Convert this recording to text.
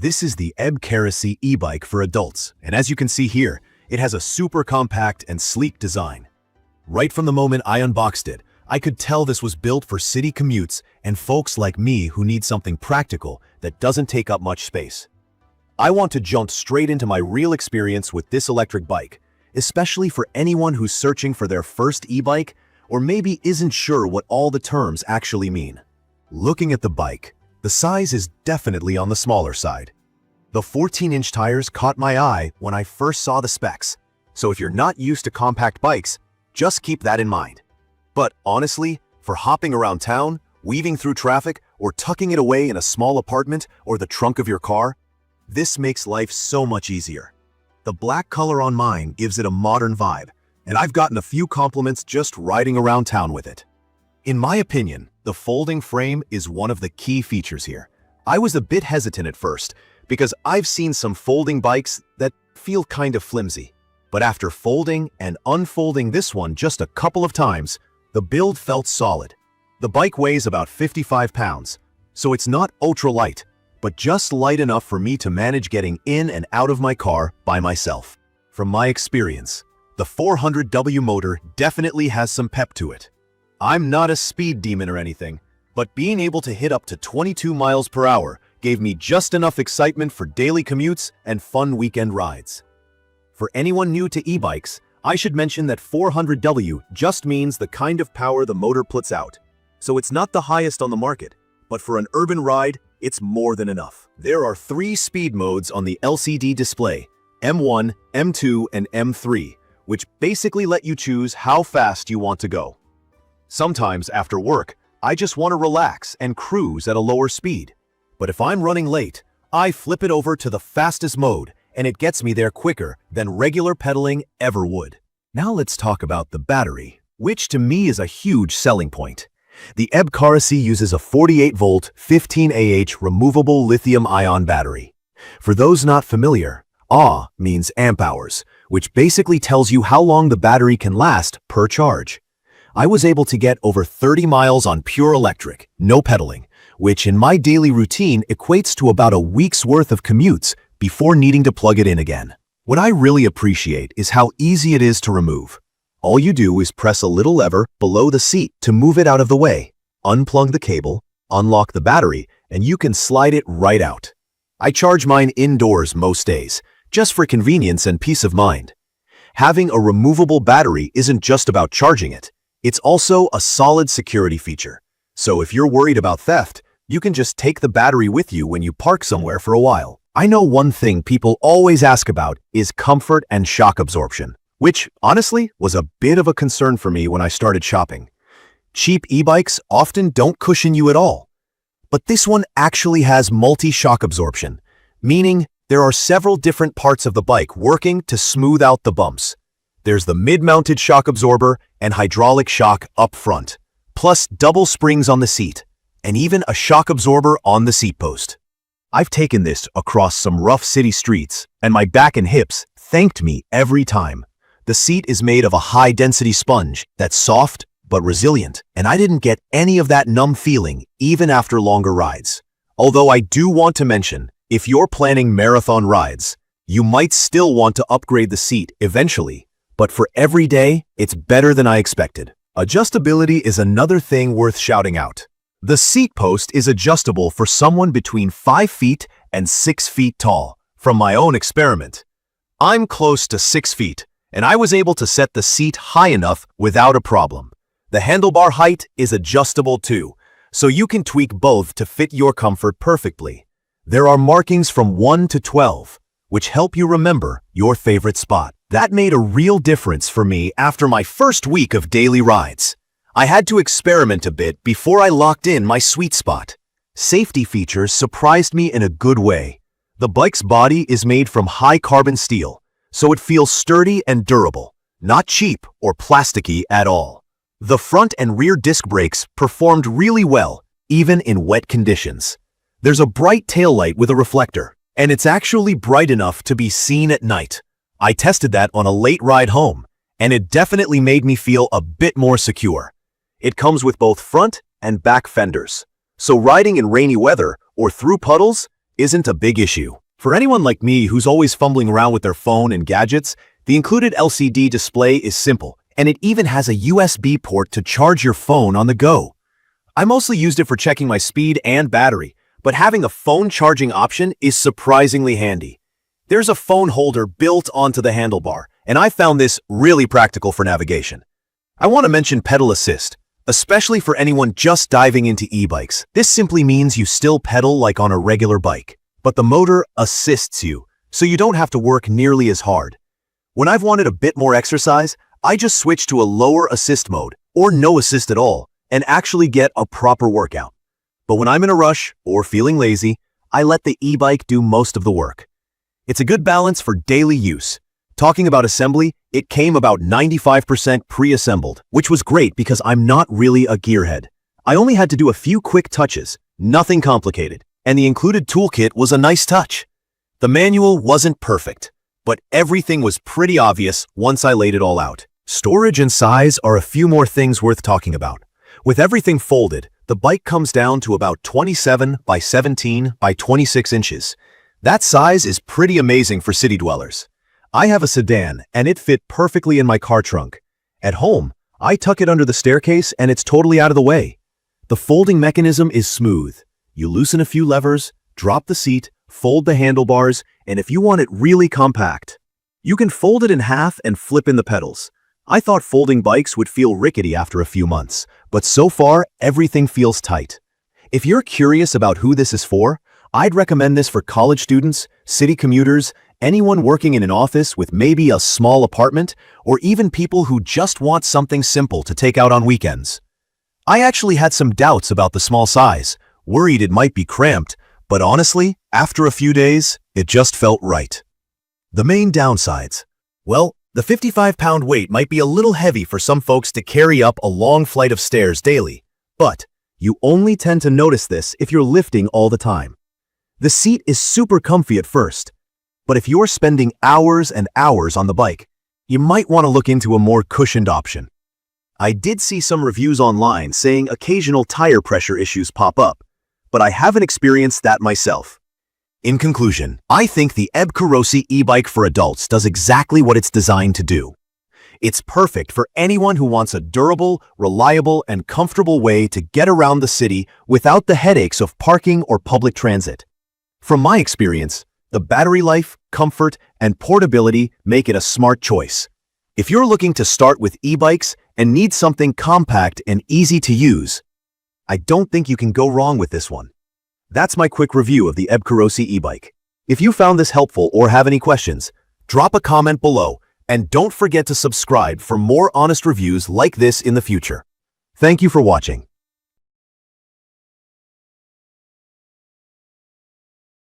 This is the EBKAROCY e-bike for adults, and as you can see here, it has a super compact and sleek design. Right from the moment I unboxed it, I could tell this was built for city commutes and folks like me who need something practical that doesn't take up much space. I want to jump straight into my real experience with this electric bike, especially for anyone who's searching for their first e-bike or maybe isn't sure what all the terms actually mean. Looking at the bike, the size is definitely on the smaller side. The 14-inch tires caught my eye when I first saw the specs, so if you're not used to compact bikes, just keep that in mind. But honestly, for hopping around town, weaving through traffic, or tucking it away in a small apartment or the trunk of your car, this makes life so much easier. The black color on mine gives it a modern vibe, and I've gotten a few compliments just riding around town with it. In my opinion, the folding frame is one of the key features here. I was a bit hesitant at first, because I've seen some folding bikes that feel kind of flimsy. But after folding and unfolding this one just a couple of times, the build felt solid. The bike weighs about 55 pounds, so it's not ultra light, but just light enough for me to manage getting in and out of my car by myself. From my experience, the 400W motor definitely has some pep to it. I'm not a speed demon or anything, but being able to hit up to 22 miles per hour gave me just enough excitement for daily commutes and fun weekend rides. For anyone new to e-bikes, I should mention that 400W just means the kind of power the motor puts out. So it's not the highest on the market, but for an urban ride, it's more than enough. There are 3 speed modes on the LCD display, M1, M2, and M3, which basically let you choose how fast you want to go. Sometimes after work, I just want to relax and cruise at a lower speed. But if I'm running late, I flip it over to the fastest mode, and it gets me there quicker than regular pedaling ever would. Now let's talk about the battery, which to me is a huge selling point. The EBKAROCY uses a 48-volt, 15Ah removable lithium-ion battery. For those not familiar, Ah means amp hours, which basically tells you how long the battery can last per charge. I was able to get over 30 miles on pure electric, no pedaling, which in my daily routine equates to about a week's worth of commutes before needing to plug it in again. What I really appreciate is how easy it is to remove. All you do is press a little lever below the seat to move it out of the way, unplug the cable, unlock the battery, and you can slide it right out. I charge mine indoors most days, just for convenience and peace of mind. Having a removable battery isn't just about charging it. It's also a solid security feature. So if you're worried about theft, you can just take the battery with you when you park somewhere for a while. I know one thing people always ask about is comfort and shock absorption, which honestly was a bit of a concern for me when I started shopping. Cheap e-bikes often don't cushion you at all. But this one actually has multi-shock absorption, meaning there are several different parts of the bike working to smooth out the bumps. There's the mid-mounted shock absorber and hydraulic shock up front, plus double springs on the seat, and even a shock absorber on the seat post. I've taken this across some rough city streets, and my back and hips thanked me every time. The seat is made of a high-density sponge that's soft but resilient, and I didn't get any of that numb feeling even after longer rides. Although I do want to mention, if you're planning marathon rides, you might still want to upgrade the seat eventually, but for every day, it's better than I expected. Adjustability is another thing worth shouting out. The seat post is adjustable for someone between 5 feet and 6 feet tall. From my own experiment, I'm close to 6 feet, and I was able to set the seat high enough without a problem. The handlebar height is adjustable too, so you can tweak both to fit your comfort perfectly. There are markings from 1 to 12, which help you remember your favorite spot. That made a real difference for me after my first week of daily rides. I had to experiment a bit before I locked in my sweet spot. Safety features surprised me in a good way. The bike's body is made from high-carbon steel, so it feels sturdy and durable, not cheap or plasticky at all. The front and rear disc brakes performed really well, even in wet conditions. There's a bright taillight with a reflector, and it's actually bright enough to be seen at night. I tested that on a late ride home, and it definitely made me feel a bit more secure. It comes with both front and back fenders, so riding in rainy weather or through puddles isn't a big issue. For anyone like me who's always fumbling around with their phone and gadgets, the included LCD display is simple, and it even has a USB port to charge your phone on the go. I mostly used it for checking my speed and battery, but having a phone charging option is surprisingly handy. There's a phone holder built onto the handlebar, and I found this really practical for navigation. I want to mention pedal assist, especially for anyone just diving into e-bikes. This simply means you still pedal like on a regular bike, but the motor assists you, so you don't have to work nearly as hard. When I've wanted a bit more exercise, I just switch to a lower assist mode, or no assist at all, and actually get a proper workout. But when I'm in a rush or feeling lazy, I let the e-bike do most of the work. It's a good balance for daily use. Talking about assembly, it came about 95% pre-assembled, which was great because I'm not really a gearhead. I only had to do a few quick touches, nothing complicated, and the included toolkit was a nice touch. The manual wasn't perfect, but everything was pretty obvious once I laid it all out. Storage and size are a few more things worth talking about. With everything folded, the bike comes down to about 27 by 17 by 26 inches. That size is pretty amazing for city dwellers. I have a sedan, and it fit perfectly in my car trunk. At home, I tuck it under the staircase and it's totally out of the way. The folding mechanism is smooth. You loosen a few levers, drop the seat, fold the handlebars, and if you want it really compact, you can fold it in half and flip in the pedals. I thought folding bikes would feel rickety after a few months, but so far, everything feels tight. If you're curious about who this is for, I'd recommend this for college students, city commuters, anyone working in an office with maybe a small apartment, or even people who just want something simple to take out on weekends. I actually had some doubts about the small size, worried it might be cramped, but honestly, after a few days, it just felt right. The main downsides. Well, the 55-pound weight might be a little heavy for some folks to carry up a long flight of stairs daily, but you only tend to notice this if you're lifting all the time. The seat is super comfy at first, but if you're spending hours and hours on the bike, you might want to look into a more cushioned option. I did see some reviews online saying occasional tire pressure issues pop up, but I haven't experienced that myself. In conclusion, I think the EBKAROCY e-bike for adults does exactly what it's designed to do. It's perfect for anyone who wants a durable, reliable, and comfortable way to get around the city without the headaches of parking or public transit. From my experience, the battery life, comfort, and portability make it a smart choice. If you're looking to start with e-bikes and need something compact and easy to use, I don't think you can go wrong with this one. That's my quick review of the EBKAROCY e-bike. If you found this helpful or have any questions, drop a comment below and don't forget to subscribe for more honest reviews like this in the future. Thank you for watching.